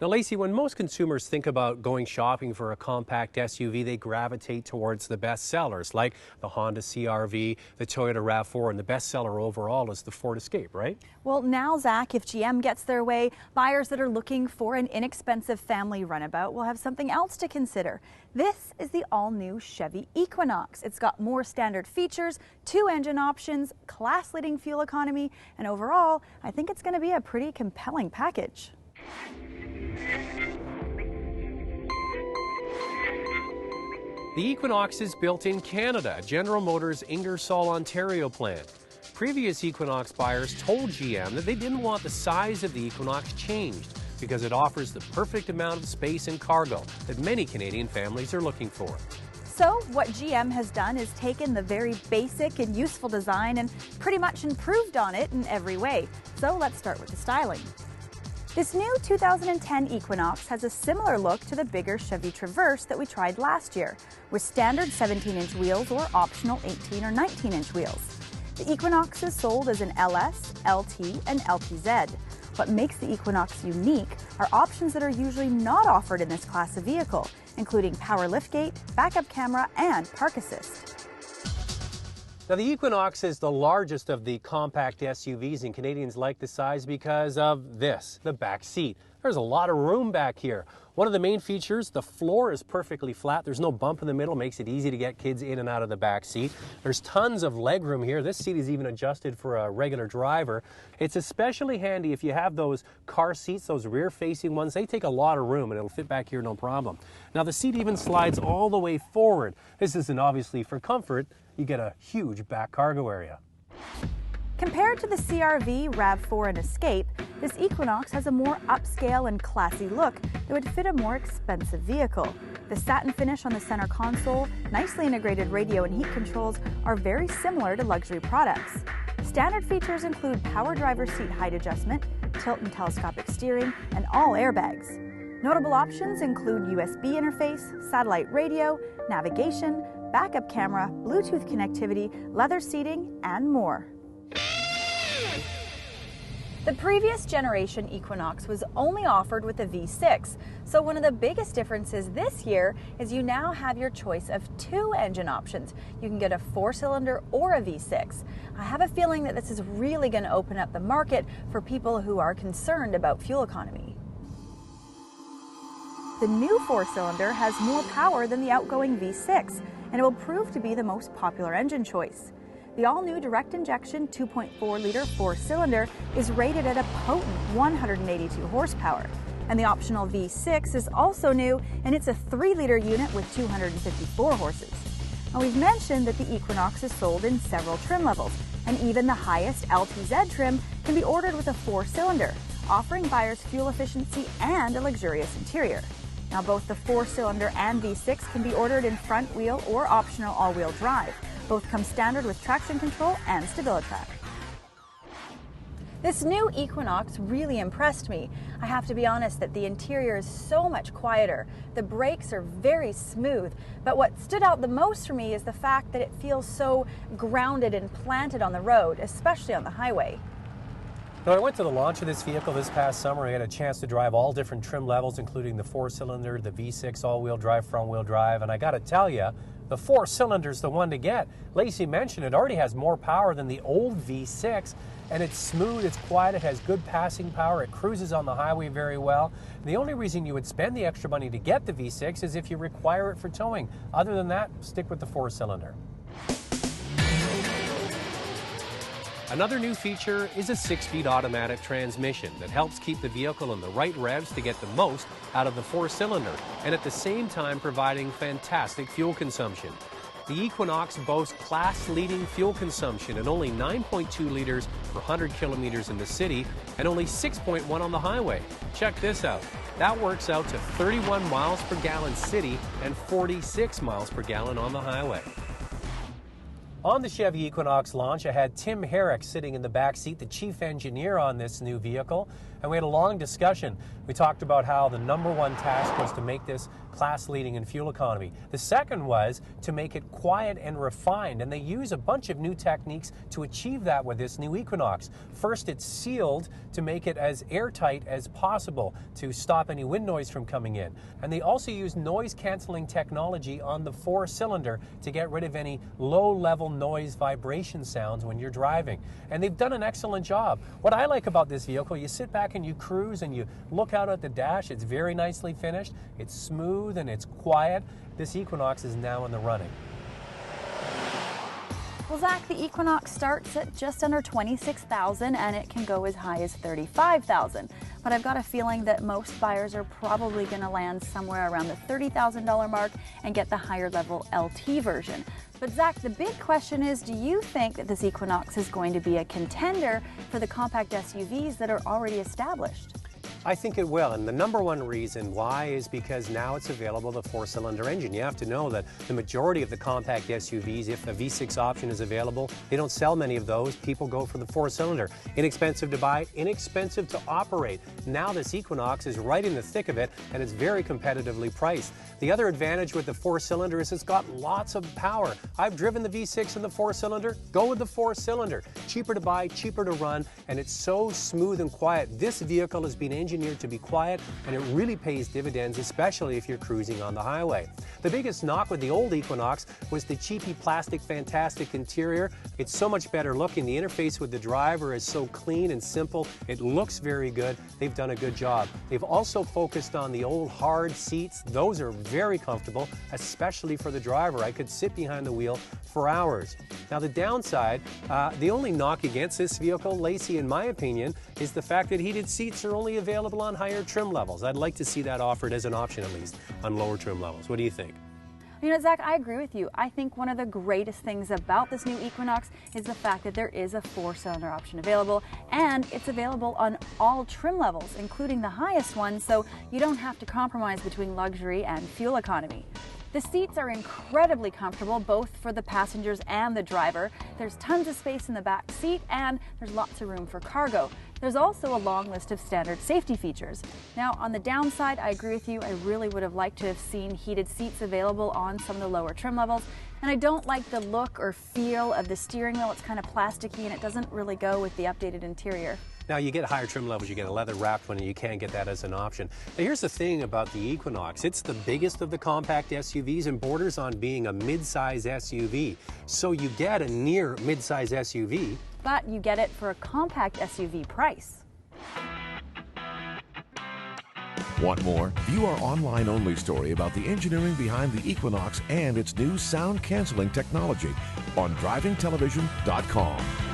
Now, Lacey, when most consumers think about going shopping for a compact SUV, they gravitate towards the best sellers like the Honda CR-V, the Toyota RAV4, and the best seller overall is the Ford Escape, right? Well, now, Zach, if GM gets their way, buyers that are looking for an inexpensive family runabout will have something else to consider. This is the all-new Chevy Equinox. It's got more standard features, 2 engine options, class-leading fuel economy, and overall, I think it's going to be a pretty compelling package. The Equinox is built in Canada, General Motors' Ingersoll, Ontario plant. Previous Equinox buyers told GM that they didn't want the size of the Equinox changed because it offers the perfect amount of space and cargo that many Canadian families are looking for. So what GM has done is taken the very basic and useful design and pretty much improved on it in every way. So let's start with the styling. This new 2010 Equinox has a similar look to the bigger Chevy Traverse that we tried last year, with standard 17-inch wheels or optional 18 or 19-inch wheels. The Equinox is sold as an LS, LT, and LTZ. What makes the Equinox unique are options that are usually not offered in this class of vehicle, including power liftgate, backup camera, and park assist. Now, the Equinox is the largest of the compact SUVs, and Canadians like the size because of this, the back seat. There's a lot of room back here. One of the main features, the floor is perfectly flat. There's no bump in the middle, makes it easy to get kids in and out of the back seat. There's tons of leg room here. This seat is even adjusted for a regular driver. It's especially handy if you have those car seats, those rear-facing ones. They take a lot of room, and it'll fit back here no problem. Now, the seat even slides all the way forward. This isn't obviously for comfort. You get a huge back cargo area. Compared to the CR-V, RAV4, and Escape, this Equinox has a more upscale and classy look that would fit a more expensive vehicle. The satin finish on the center console, nicely integrated radio and heat controls are very similar to luxury products. Standard features include power driver seat height adjustment, tilt and telescopic steering, and all airbags. Notable options include USB interface, satellite radio, navigation, backup camera, Bluetooth connectivity, leather seating, and more. The previous generation Equinox was only offered with a V6, so one of the biggest differences this year is you now have your choice of 2 engine options. You can get a 4-cylinder or a V6. I have a feeling that this is really going to open up the market for people who are concerned about fuel economy. The new 4-cylinder has more power than the outgoing V6, and it will prove to be the most popular engine choice. The all-new direct injection 2.4-liter 4-cylinder is rated at a potent 182 horsepower, and the optional V6 is also new, and it's a 3-liter unit with 254 horses. Now, we've mentioned that the Equinox is sold in several trim levels, and even the highest LTZ trim can be ordered with a 4-cylinder, offering buyers fuel efficiency and a luxurious interior. Now, both the 4-cylinder and V6 can be ordered in front wheel or optional all-wheel drive. Both come standard with traction control and StabiliTrak. This new Equinox really impressed me. I have to be honest that the interior is so much quieter. The brakes are very smooth, but what stood out the most for me is the fact that it feels so grounded and planted on the road, especially on the highway. Now, I went to the launch of this vehicle this past summer. I had a chance to drive all different trim levels, including the 4-cylinder, the V6 all-wheel drive, front-wheel drive, and I got to tell you, the 4-cylinder is the one to get. Lacey mentioned it already has more power than the old V6, and it's smooth, it's quiet, it has good passing power, it cruises on the highway very well. The only reason you would spend the extra money to get the V6 is if you require it for towing. Other than that, stick with the 4-cylinder. Another new feature is a 6-speed automatic transmission that helps keep the vehicle in the right revs to get the most out of the 4-cylinder, and at the same time providing fantastic fuel consumption. The Equinox boasts class-leading fuel consumption at only 9.2 liters per 100 kilometers in the city and only 6.1 on the highway. Check this out. That works out to 31 miles per gallon city and 46 miles per gallon on the highway. On the Chevy Equinox launch, I had Tim Herrick sitting in the back seat, the chief engineer on this new vehicle, and we had a long discussion. We talked about how the #1 task was to make this class-leading in fuel economy. The second was to make it quiet and refined, and they use a bunch of new techniques to achieve that with this new Equinox. First, it's sealed to make it as airtight as possible to stop any wind noise from coming in. And they also use noise-canceling technology on the 4-cylinder to get rid of any low-level noise vibration sounds when you're driving. And they've done an excellent job. What I like about this vehicle, you sit back and you cruise and you look out at the dash. It's very nicely finished. It's smooth and it's quiet. This Equinox is now in the running. Well, Zach, the Equinox starts at just under $26,000 and it can go as high as $35,000. But I've got a feeling that most buyers are probably going to land somewhere around the $30,000 mark and get the higher level LT version. But Zach, the big question is, do you think that this Equinox is going to be a contender for the compact SUVs that are already established? I think it will, and the #1 reason why is because now it's available the 4-cylinder engine. You have to know that the majority of the compact SUVs, if a V6 option is available, they don't sell many of those. People go for the 4-cylinder. Inexpensive to buy, inexpensive to operate. Now this Equinox is right in the thick of it, and it's very competitively priced. The other advantage with the 4-cylinder is it's got lots of power. I've driven the V6 and the 4-cylinder. Go with the 4-cylinder. Cheaper to buy, cheaper to run, and it's so smooth and quiet. This vehicle has been engineered to be quiet, and it really pays dividends, especially if you're cruising on the highway. The biggest knock with the old Equinox was the cheapy plastic fantastic interior. It's so much better looking. The interface with the driver is so clean and simple. It looks very good. They've done a good job. They've also focused on the old hard seats. Those are very comfortable, especially for the driver. I could sit behind the wheel for hours. Now the downside, the only knock against this vehicle, Lacey, in my opinion, is the fact that heated seats are only available on higher trim levels. I'd like to see that offered as an option, at least, on lower trim levels. What do you think? You know, Zach, I agree with you. I think one of the greatest things about this new Equinox is the fact that there is a 4-cylinder option available, and it's available on all trim levels, including the highest one, so you don't have to compromise between luxury and fuel economy. The seats are incredibly comfortable, both for the passengers and the driver. There's tons of space in the back seat, and there's lots of room for cargo. There's also a long list of standard safety features. Now, on the downside, I agree with you. I really would have liked to have seen heated seats available on some of the lower trim levels. And I don't like the look or feel of the steering wheel. It's kind of plasticky, and it doesn't really go with the updated interior. Now, you get higher trim levels, you get a leather-wrapped one, and you can't get that as an option. Now, here's the thing about the Equinox. It's the biggest of the compact SUVs and borders on being a mid-size SUV. So you get a near mid-size SUV. But you get it for a compact SUV price. Want more? View our online-only story about the engineering behind the Equinox and its new sound-canceling technology on drivingtelevision.com.